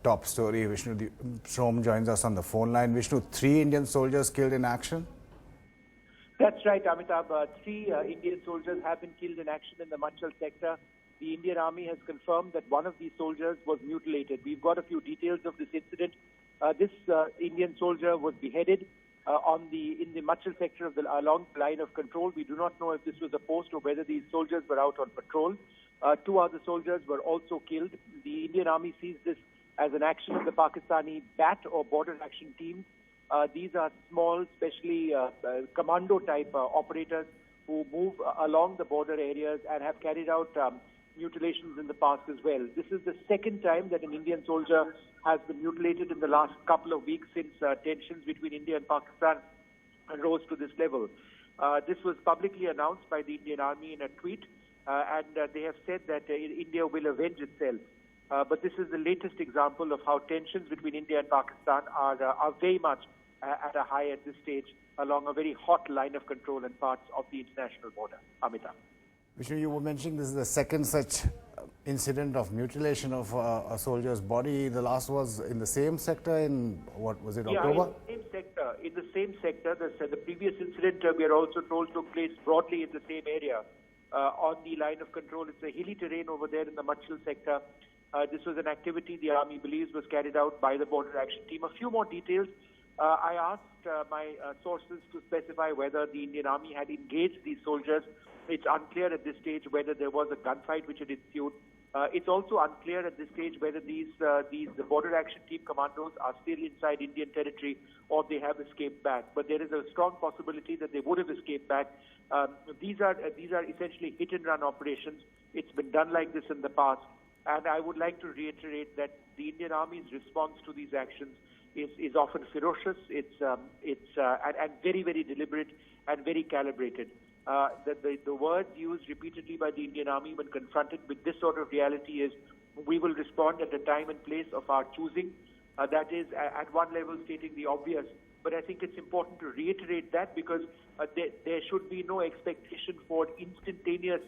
top story. Vishnu Shom joins us on the phone line. Vishnu, 3 Indian soldiers killed in action? That's right, Amitabh. 3 Indian soldiers have been killed in action in the Machhil sector. The Indian Army has confirmed that one of these soldiers was mutilated. We've got a few details of this incident. This Indian soldier was beheaded in the Machhil sector along the line of control. We do not know if this was a post or whether these soldiers were out on patrol. 2 other soldiers were also killed. The Indian Army sees this as an action of the Pakistani BAT or Border Action Team. These are small, especially commando-type operators who move along the border areas and have carried out mutilations in the past as well. This is the second time that an Indian soldier has been mutilated in the last couple of weeks since tensions between India and Pakistan rose to this level. This was publicly announced by the Indian Army in a tweet, and they have said that India will avenge itself. But this is the latest example of how tensions between India and Pakistan are very much at a high at this stage along a very hot line of control in parts of the international border. Amitabh. Vishnu, you were mentioning this is the second such incident of mutilation of a soldier's body. The last was in the same sector in, what was it, October? Yeah, in the same sector. The previous incident, we are also told, took place broadly in the same area on the line of control. It's a hilly terrain over there in the Machhil sector. This was an activity the Army believes was carried out by the Border Action Team. A few more details. I asked my sources to specify whether the Indian Army had engaged these soldiers. It's unclear at this stage whether there was a gunfight which had ensued. It's also unclear at this stage whether the Border Action Team commandos are still inside Indian territory or they have escaped back. But there is a strong possibility that they would have escaped back. These are essentially hit-and-run operations. It's been done like this in the past. And I would like to reiterate that the Indian Army's response to these actions is often ferocious. It's and very, very deliberate and very calibrated. The words used repeatedly by the Indian Army when confronted with this sort of reality is, we will respond at a time and place of our choosing. That is, at one level, stating the obvious. But I think it's important to reiterate that because there should be no expectation for instantaneous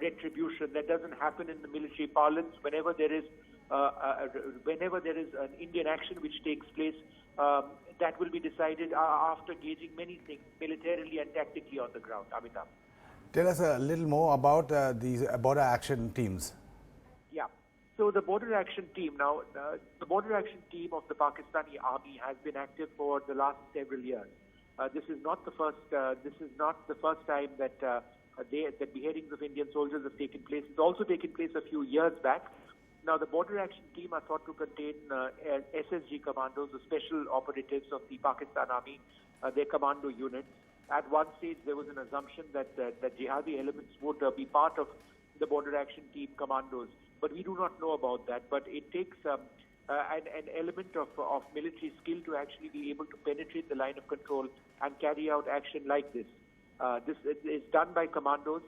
retribution. That doesn't happen in the military parlance. Whenever there is an Indian action which takes place, that will be decided after gauging many things militarily and tactically on the ground. Amitabh. Tell us a little more about these border action teams. Yeah. So the border action team, now the border action team of the Pakistani Army has been active for the last several years. This is not the first time that that beheadings of Indian soldiers have taken place. It's also taken place a few years back. Now, the Border Action Team are thought to contain SSG commandos, the special operatives of the Pakistan Army, their commando units. At one stage, there was an assumption that jihadi elements would be part of the Border Action Team commandos, but we do not know about that. But it takes an element of military skill to actually be able to penetrate the line of control and carry out action like this. This is done by commandos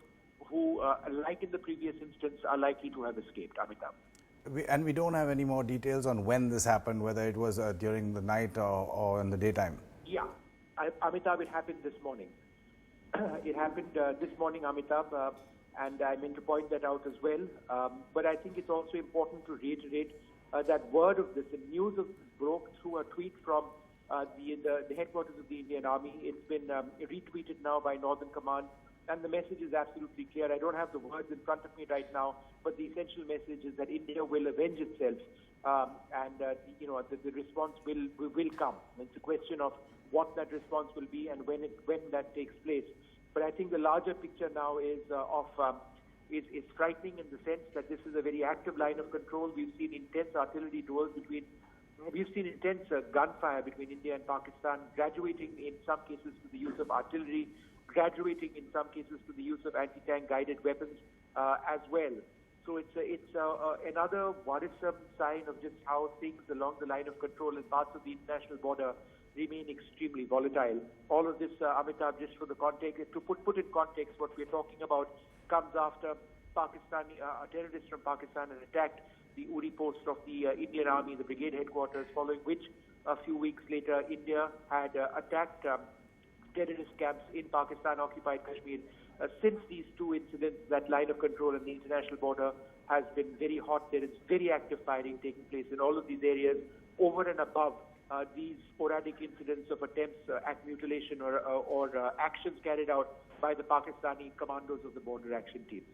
who, like in the previous instance, are likely to have escaped. Amitabh. We don't have any more details on when this happened, whether it was during the night or in the daytime. Yeah, Amitabh, it happened this morning. It happened this morning, Amitabh, and I meant to point that out as well. But I think it's also important to reiterate that word of this, the news of this broke through a tweet from the headquarters of the Indian Army. It's been retweeted now by Northern Command. And the message is absolutely clear. I don't have the words in front of me right now, but the essential message is that India will avenge itself, and the response will come. It's a question of what that response will be and when that takes place. But I think the larger picture now is frightening in the sense that this is a very active line of control. We've seen intense artillery duels we've seen intense gunfire between India and Pakistan, graduating in some cases to the use of artillery, graduating in some cases to the use of anti-tank guided weapons as well. So it's another worrisome sign of just how things along the line of control in parts of the international border remain extremely volatile. All of this, Amitabh, just for the context, to put in context what we're talking about, comes after Pakistani terrorists from Pakistan had attacked the Uri post of the Indian Army, the brigade headquarters, following which a few weeks later India had attacked terrorist camps in Pakistan-occupied Kashmir since these two incidents, that line of control and the international border has been very hot. There is very active fighting taking place in all of these areas, over and above these sporadic incidents of attempts at mutilation or actions carried out by the Pakistani commandos of the border action teams.